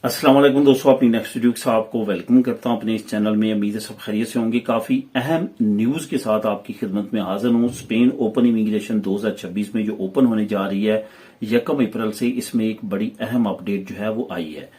अस्सलाम वालेकुम दोस्तों, अपनी नेक्स्ट वीडियो के साथ आपको वेलकम करता हूं अपने इस चैनल में। उम्मीद है सब खैरियत से होंगे। काफी अहम न्यूज के साथ आपकी खिदमत में हाजिर हूं। स्पेन ओपन इमिग्रेशन 2026 में जो ओपन होने जा रही है 1 अप्रैल से, इसमें एक बड़ी अहम अपडेट जो है वो आई है।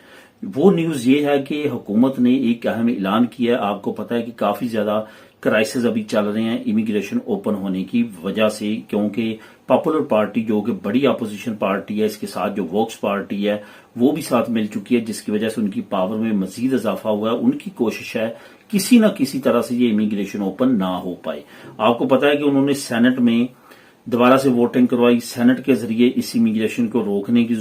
वो न्यूज ये है कि हुकूमत ने एक अहम ऐलान किया है। आपको पता है कि काफी ज्यादा क्राइसिस अभी चल रहे हैं इमिग्रेशन ओपन होने की वजह से, क्योंकि पॉपुलर पार्टी जो कि बड़ी अपोजिशन पार्टी है, इसके साथ जो वोक्स पार्टी है वो भी साथ मिल चुकी है, जिसकी वजह से उनकी पावर में मजीद इजाफा हुआ है। उनकी कोशिश है किसी न किसी तरह से ये इमिग्रेशन ओपन ना हो पाए। आपको पता है कि उन्होंने सेनेट में दोबारा से वोटिंग करवाई, सेनेट के जरिए इस इमिग्रेशन को रोकने की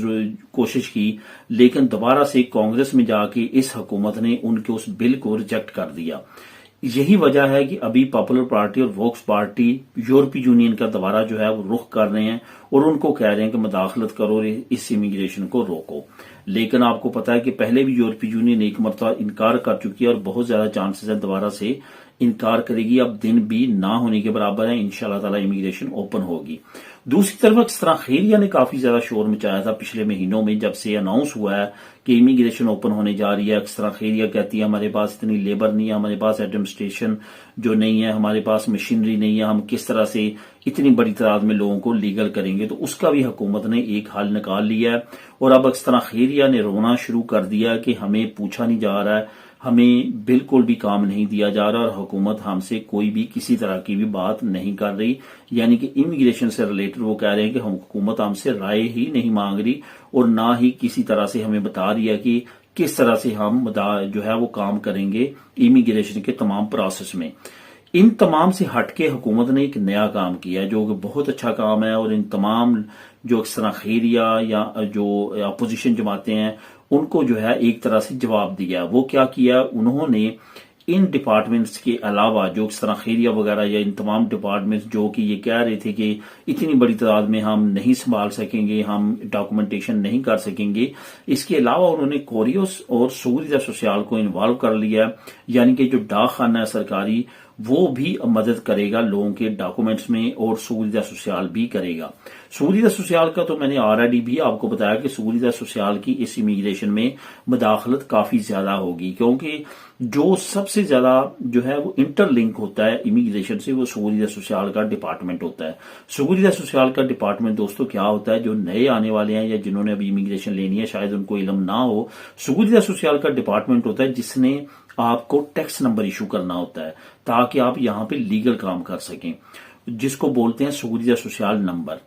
कोशिश की, लेकिन दोबारा से कांग्रेस में जाके इस हुकूमत ने उनके उस बिल को रिजेक्ट कर दिया। यही वजह है कि अभी पॉपुलर पार्टी और वोक्स पार्टी यूरोपीय यूनियन का दोबारा जो है वो रुख कर रहे हैं और उनको कह रहे हैं कि मुदाखलत करो, इस इमिग्रेशन को रोको। लेकिन आपको पता है कि पहले भी यूरोपीय यूनियन एक मरतबा इनकार कर चुकी है और बहुत ज्यादा चांसेस है दोबारा से इनकार करेगी। अब दिन भी ना होने के बराबर है, इंशाल्लाह ताला इमिग्रेशन ओपन होगी। दूसरी तरफ एक्सरा खैरिया ने काफी ज्यादा शोर मचाया था पिछले महीनों में, जब से अनाउंस हुआ है कि इमिग्रेशन ओपन होने जा रही है। एक्सरा खैरिया कहती है हमारे पास इतनी लेबर नहीं है, हमारे पास एडमिनिस्ट्रेशन जो नहीं है, हमारे पास मशीनरी नहीं है, हम किस तरह से इतनी बड़ी तादाद में लोगों को लीगल करेंगे। तो उसका भी हुकूमत ने एक हल निकाल लिया है और अब एक्सरा खैरिया ने रोना शुरू कर दिया कि हमें पूछा नहीं जा रहा है, हमें बिल्कुल भी काम नहीं दिया जा रहा और हुकूमत हमसे कोई भी किसी तरह की भी बात नहीं कर रही। यानी कि इमिग्रेशन से रिलेटेड वो कह रहे हैं कि हम हुकूमत हमसे राय ही नहीं मांग रही और ना ही किसी तरह से हमें बता रही है कि किस तरह से हम जो है वो काम करेंगे इमिग्रेशन के तमाम प्रोसेस में। इन तमाम से हटके हुकूमत ने एक नया काम किया है जो कि बहुत अच्छा काम है, और इन तमाम जो अक्सर खैरिया या जो अपोजिशन जमातें हैं उनको जो है एक तरह से जवाब दिया। वो क्या किया, उन्होंने इन डिपार्टमेंट्स के अलावा जो अक्सर खैरिया वगैरह या इन तमाम डिपार्टमेंट्स जो कि ये कह रहे थे कि इतनी बड़ी तादाद में हम नहीं संभाल सकेंगे, हम डॉक्यूमेंटेशन नहीं कर सकेंगे, इसके अलावा उन्होंने कोरियोस और सूगरिया सोशल को इन्वॉल्व कर लिया। यानी कि जो डाक खाना है सरकारी, वो भी मदद करेगा लोगों के डॉक्यूमेंट्स में और सूगरिया सोशल भी करेगा। सूगरिया सोशल का तो मैंने ऑलरेडी भी आपको बताया कि सूगरिया सोशल की इस इमिग्रेशन में मुदाखलत काफी ज्यादा होगी, क्योंकि जो सबसे ज्यादा जो है वो इंटरलिंक होता है इमिग्रेशन से वो सूगरिया सोशल का डिपार्टमेंट होता है। सूगरिया सोशल का डिपार्टमेंट दोस्तों क्या होता है, जो नए आने वाले हैं या जिन्होंने अभी इमिग्रेशन लेनी है शायद उनको इल्म ना हो, सूगरिया सोशल का डिपार्टमेंट होता है जिसने आपको टैक्स नंबर इशू करना होता है ताकि आप यहां पे लीगल काम कर सकें, जिसको बोलते हैं सूगरिया सोशल नंबर।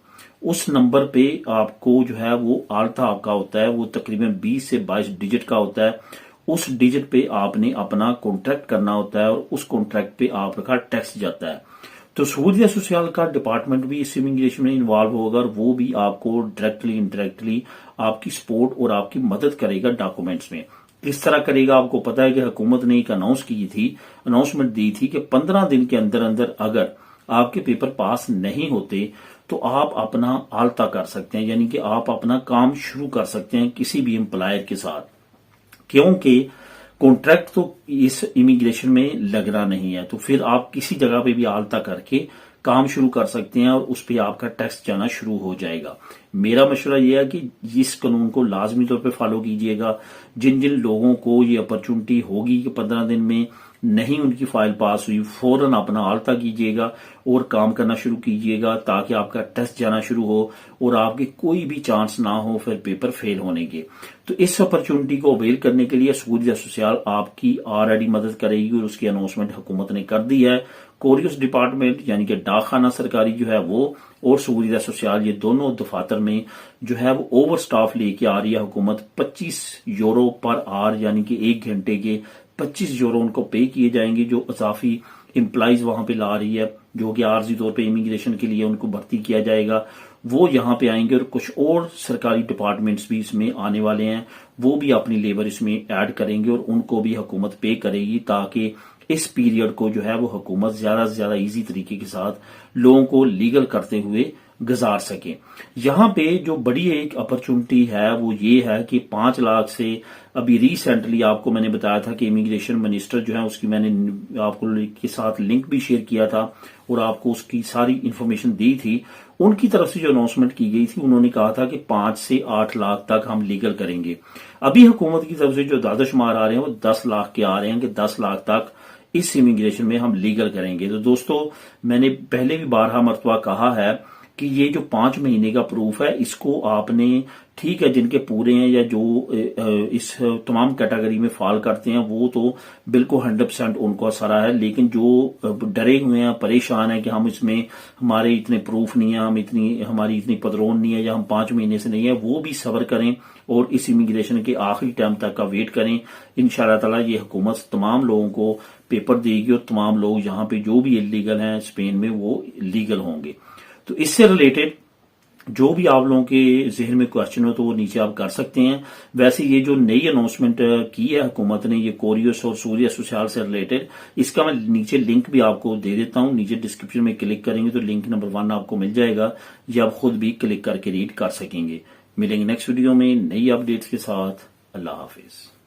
उस नंबर पे आपको जो है वो आल्ता आपका होता है, वो तकरीबन 20 से 22 डिजिट का होता है। उस डिजिट पे आपने अपना कॉन्ट्रैक्ट करना होता है और उस कॉन्ट्रैक्ट पे आपका टैक्स जाता है। तो सूगरिया सोशल का डिपार्टमेंट भी इस इमिग्रेशन में इन्वॉल्व होगा और वो भी आपको डायरेक्टली इनडायरेक्टली आपकी सपोर्ट और आपकी मदद करेगा डॉक्यूमेंट्स में। किस तरह करेगा, आपको पता है कि हुकूमत ने एक अनाउंसमेंट दी थी कि 15 दिन के अंदर अंदर अगर आपके पेपर पास नहीं होते तो आप अपना आल्ता कर सकते हैं, यानी कि आप अपना काम शुरू कर सकते हैं किसी भी एम्प्लॉयर के साथ, क्योंकि कॉन्ट्रैक्ट तो इस इमिग्रेशन में लगना नहीं है। तो फिर आप किसी जगह पे भी आल्ता करके काम शुरू कर सकते हैं और उस पर आपका टैक्स जाना शुरू हो जाएगा। मेरा मशवरा यह है कि इस कानून को लाजमी तौर पे फॉलो कीजिएगा। जिन जिन लोगों को ये अपॉर्चुनिटी होगी कि 15 दिन में नहीं उनकी फाइल पास हुई, फौरन अपना आल्ता कीजिएगा और काम करना शुरू कीजिएगा ताकि आपका टेस्ट जाना शुरू हो और आपके कोई भी चांस ना हो फिर पेपर फेल होने के। तो इस अपॉर्चुनिटी को अवेल करने के लिए सूगरिया सोशल आपकी ऑलरेडी मदद करेगी और उसकी अनाउंसमेंट हुकूमत ने कर दी है। कोरियोस डिपार्टमेंट यानी कि डाक खाना सरकारी जो है वो और सूगरिया सोशल, ये दोनों दफातर में जो है वो ओवर स्टाफ लेके आ रही है हुकूमत। 25 यूरो पर आवर यानी कि 1 घंटे के 25 यूरो उनको पे किए जाएंगे, जो इजाफी एम्प्लॉइज वहां पे ला रही है, जो कि आर्जी तौर पे इमिग्रेशन के लिए उनको भर्ती किया जाएगा, वो यहां पे आएंगे। और कुछ और सरकारी डिपार्टमेंट्स भी इसमें आने वाले हैं, वो भी अपनी लेबर इसमें ऐड करेंगे और उनको भी हुकूमत पे करेगी ताकि इस पीरियड को जो है वो हुकूमत ज्यादा से ज्यादा इजी तरीके के साथ लोगों को लीगल करते हुए گزار سکیں. یہاں پہ جو بڑی ایک اپرچونٹی ہے وہ یہ ہے کہ 5 لاکھ سے ابھی ریسنٹلی آپ کو میں نے بتایا تھا کہ امیگریشن منسٹر جو ہیں اس کی میں نے آپ کو کے ساتھ لنک بھی شیئر کیا تھا اور آپ کو اس کی ساری انفارمیشن دی تھی. ان کی طرف سے جو اناؤنسمنٹ کی گئی تھی انہوں نے کہا تھا کہ 5 سے 8 لاکھ تک ہم لیگل کریں گے. ابھی حکومت کی طرف سے جو دادہ شمار آ رہے ہیں وہ 10 لاکھ کے آ رہے ہیں کہ 10 لاکھ تک اس امیگریشن میں ہم لیگل کریں گے. تو دوستو میں نے پہلے بھی بارہا مرتبہ کہا ہے کہ یہ جو 5 مہینے کا پروف ہے اس کو آپ نے ٹھیک ہے جن کے پورے ہیں یا جو اس تمام کیٹیگری میں فال کرتے ہیں وہ تو بالکل 100% ان کو اثر ہے، لیکن جو ڈرے ہوئے ہیں پریشان ہیں کہ ہم اس میں ہمارے اتنے پروف نہیں ہیں، ہماری اتنی پدرون نہیں ہے یا ہم 5 مہینے سے نہیں ہے، وہ بھی صبر کریں اور اس امیگریشن کے آخری ٹائم تک کا ویٹ کریں. انشاءاللہ تعالی یہ حکومت تمام لوگوں کو پیپر دے گی اور تمام لوگ یہاں پہ جو بھی لیگل ہیں اسپین میں وہ لیگل ہوں گے. تو اس سے ریلیٹڈ جو بھی آپ لوگوں کے ذہن میں کوشچن ہو تو وہ نیچے آپ کر سکتے ہیں. ویسے یہ جو نئی اناؤنسمنٹ کی ہے حکومت نے یہ کوریوس اور سوریا سوشال سے ریلیٹڈ، اس کا میں نیچے لنک بھی آپ کو دے دیتا ہوں. نیچے ڈسکرپشن میں کلک کریں گے تو لنک نمبر 1 آپ کو مل جائے گا، یہ آپ خود بھی کلک کر کے ریڈ کر سکیں گے. ملیں گے نیکسٹ ویڈیو میں نئی اپڈیٹس کے ساتھ. اللہ حافظ.